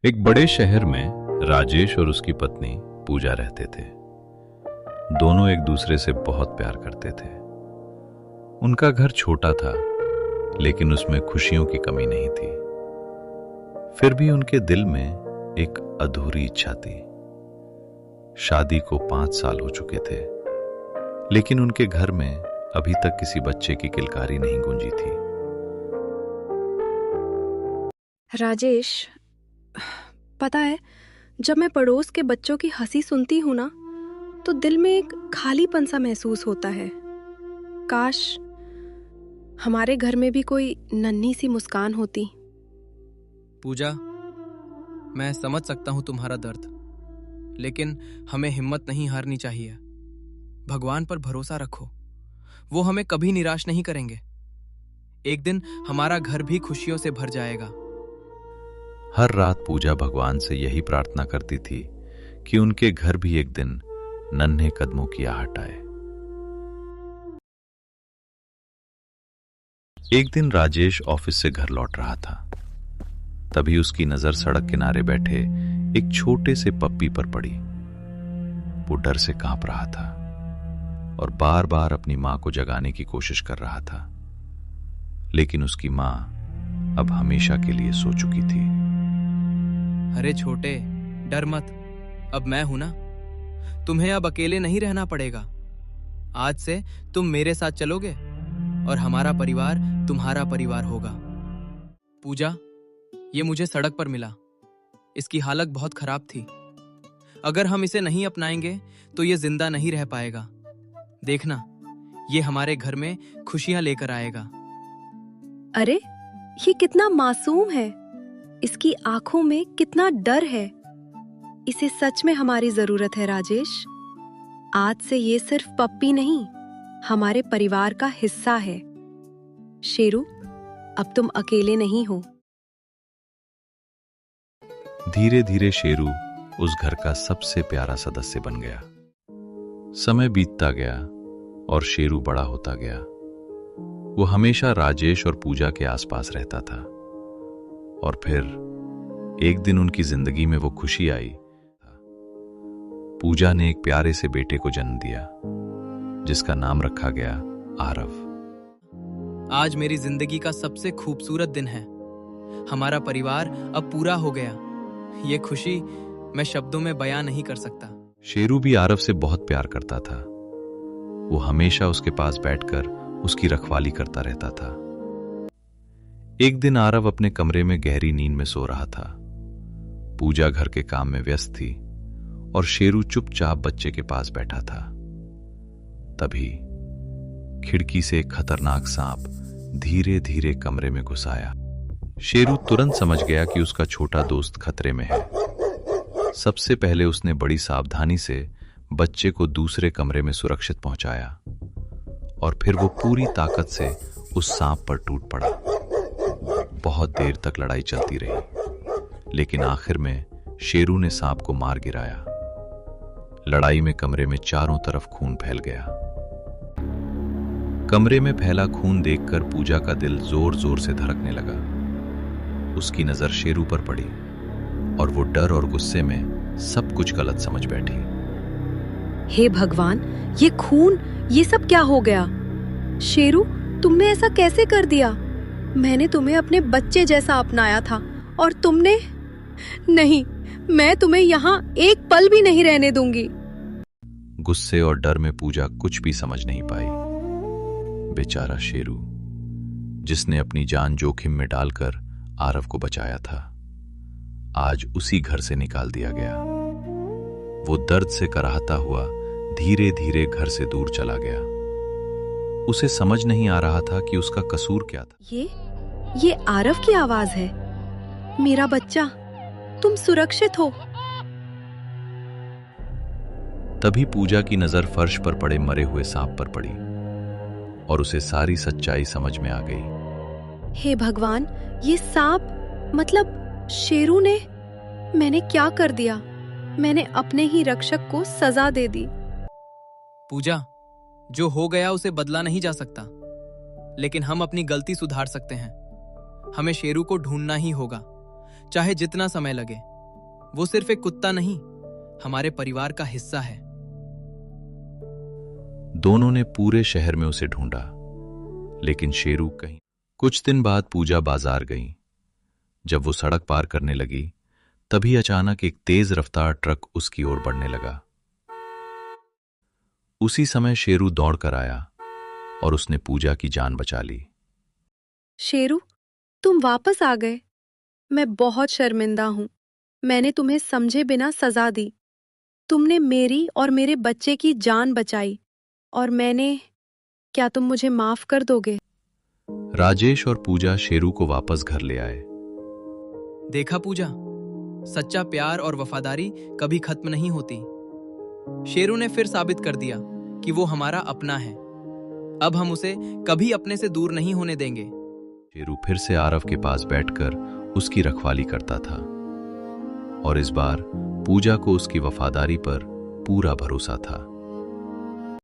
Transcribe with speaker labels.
Speaker 1: एक बड़े शहर में राजेश और उसकी पत्नी पूजा रहते थे। दोनों एक दूसरे से बहुत प्यार करते थे। उनका घर छोटा था, लेकिन उसमें खुशियों की कमी नहीं थी। फिर भी उनके दिल में एक अधूरी इच्छा थी। शादी को 5 साल हो चुके थे, लेकिन उनके घर में अभी तक किसी बच्चे की किलकारी नहीं गूंजी थी।
Speaker 2: राजेश, पता है, जब मैं पड़ोस के बच्चों की हंसी सुनती हूं ना, तो दिल में एक खालीपन सा महसूस होता है। काश हमारे घर में भी कोई नन्ही सी मुस्कान होती।
Speaker 3: पूजा, मैं समझ सकता हूं तुम्हारा दर्द, लेकिन हमें हिम्मत नहीं हारनी चाहिए। भगवान पर भरोसा रखो, वो हमें कभी निराश नहीं करेंगे। एक दिन हमारा घर भी खुशियों से भर जाएगा।
Speaker 1: हर रात पूजा भगवान से यही प्रार्थना करती थी कि उनके घर भी एक दिन नन्हे कदमों की आहट आए। एक दिन राजेश ऑफिस से घर लौट रहा था। तभी उसकी नजर सड़क किनारे बैठे एक छोटे से पप्पी पर पड़ी। वो डर से कांप रहा था और बार बार अपनी मां को जगाने की कोशिश कर रहा था, लेकिन उसकी मां अब हमेशा के लिए सो चुकी थी।
Speaker 3: अरे छोटे, डर मत, अब मैं हूं ना। तुम्हें अब अकेले नहीं रहना पड़ेगा। आज से तुम मेरे साथ चलोगे और हमारा परिवार तुम्हारा परिवार होगा। पूजा, ये मुझे सड़क पर मिला। इसकी हालत बहुत खराब थी। अगर हम इसे नहीं अपनाएंगे तो ये जिंदा नहीं रह पाएगा। देखना, ये हमारे घर में खुशियां लेकर आएगा।
Speaker 2: अरे, ये कितना मासूम है। इसकी आंखों में कितना डर है। इसे सच में हमारी जरूरत है राजेश। आज से ये सिर्फ पप्पी नहीं, हमारे परिवार का हिस्सा है। शेरू, अब तुम अकेले नहीं हो।
Speaker 1: धीरे धीरे शेरू उस घर का सबसे प्यारा सदस्य बन गया। समय बीतता गया और शेरू बड़ा होता गया। वो हमेशा राजेश और पूजा के आसपास रहता था। और फिर एक दिन उनकी जिंदगी में वो खुशी आई। पूजा ने एक प्यारे से बेटे को जन्म दिया, जिसका नाम रखा गया आरव।
Speaker 3: आज मेरी जिंदगी का सबसे खूबसूरत दिन है। हमारा परिवार अब पूरा हो गया। ये खुशी मैं शब्दों में बयां नहीं कर सकता।
Speaker 1: शेरू भी आरव से बहुत प्यार करता था। वो हमेशा उसके पास बैठकर उसकी रखवाली करता रहता था। एक दिन आरव अपने कमरे में गहरी नींद में सो रहा था। पूजा घर के काम में व्यस्त थी और शेरू चुपचाप बच्चे के पास बैठा था। तभी खिड़की से एक खतरनाक सांप धीरे धीरे कमरे में घुस आया। शेरू तुरंत समझ गया कि उसका छोटा दोस्त खतरे में है। सबसे पहले उसने बड़ी सावधानी से बच्चे को दूसरे कमरे में सुरक्षित पहुंचाया और फिर वो पूरी ताकत से उस सांप पर टूट पड़ा। बहुत देर तक लड़ाई चलती रही, लेकिन आखिर में शेरू ने सांप को मार गिराया। लड़ाई में कमरे में चारों तरफ खून फैल गया। कमरे में फैला खून देखकर पूजा का दिल जोर जोर से धड़कने लगा। उसकी नजर शेरू पर पड़ी और वो डर और गुस्से में सब कुछ गलत समझ बैठी।
Speaker 2: हे भगवान, ये खून, ये सब क्या हो गया? शेरू, तुमने ऐसा कैसे कर दिया? मैंने तुम्हें अपने बच्चे जैसा अपनाया था और तुमने... नहीं, मैं तुम्हें यहाँ एक पल भी नहीं रहने दूंगी।
Speaker 1: गुस्से और डर में पूजा कुछ भी समझ नहीं पाई। बेचारा शेरू, जिसने अपनी जान जोखिम में डालकर आरव को बचाया था, आज उसी घर से निकाल दिया गया। वो दर्द से कराहता हुआ धीरे धीरे घर से दूर चला गया। उसे समझ नहीं आ रहा था कि उसका कसूर क्या था।
Speaker 2: ये आरव की आवाज है। मेरा बच्चा, तुम सुरक्षित हो।
Speaker 1: तभी पूजा की नजर फर्श पर पड़े मरे हुए सांप पर पड़ी और उसे सारी सच्चाई समझ में आ गई।
Speaker 2: हे भगवान, ये सांप, मतलब शेरू ने... मैंने क्या कर दिया? मैंने अपने ही रक्षक को सजा दे दी।
Speaker 3: पूजा, जो हो गया उसे बदला नहीं जा सकता, लेकिन हम अपनी गलती सुधार सकते हैं। हमें शेरू को ढूंढना ही होगा, चाहे जितना समय लगे। वो सिर्फ एक कुत्ता नहीं, हमारे परिवार का हिस्सा है।
Speaker 1: दोनों ने पूरे शहर में उसे ढूंढा, लेकिन शेरू कहीं। कुछ दिन बाद पूजा बाजार गई। जब वो सड़क पार करने लगी, तभी अचानक एक तेज रफ्तार ट्रक उसकी ओर बढ़ने लगा। उसी समय शेरू दौड़कर आया और उसने पूजा की जान बचा ली।
Speaker 2: शेरू, तुम वापस आ गए। मैं बहुत शर्मिंदा हूं। मैंने तुम्हें समझे बिना सजा दी। तुमने मेरी और मेरे बच्चे की जान बचाई और क्या तुम मुझे माफ कर दोगे?
Speaker 1: राजेश और पूजा शेरू को वापस घर ले आए।
Speaker 3: देखा पूजा, सच्चा प्यार और वफादारी कभी खत्म नहीं होती। शेरू ने फिर साबित कर दिया कि वो हमारा अपना है। अब हम उसे कभी अपने से दूर नहीं होने देंगे।
Speaker 1: शेरू फिर से आरव के पास बैठकर उसकी रखवाली करता था, और इस बार पूजा को उसकी वफादारी पर पूरा भरोसा था।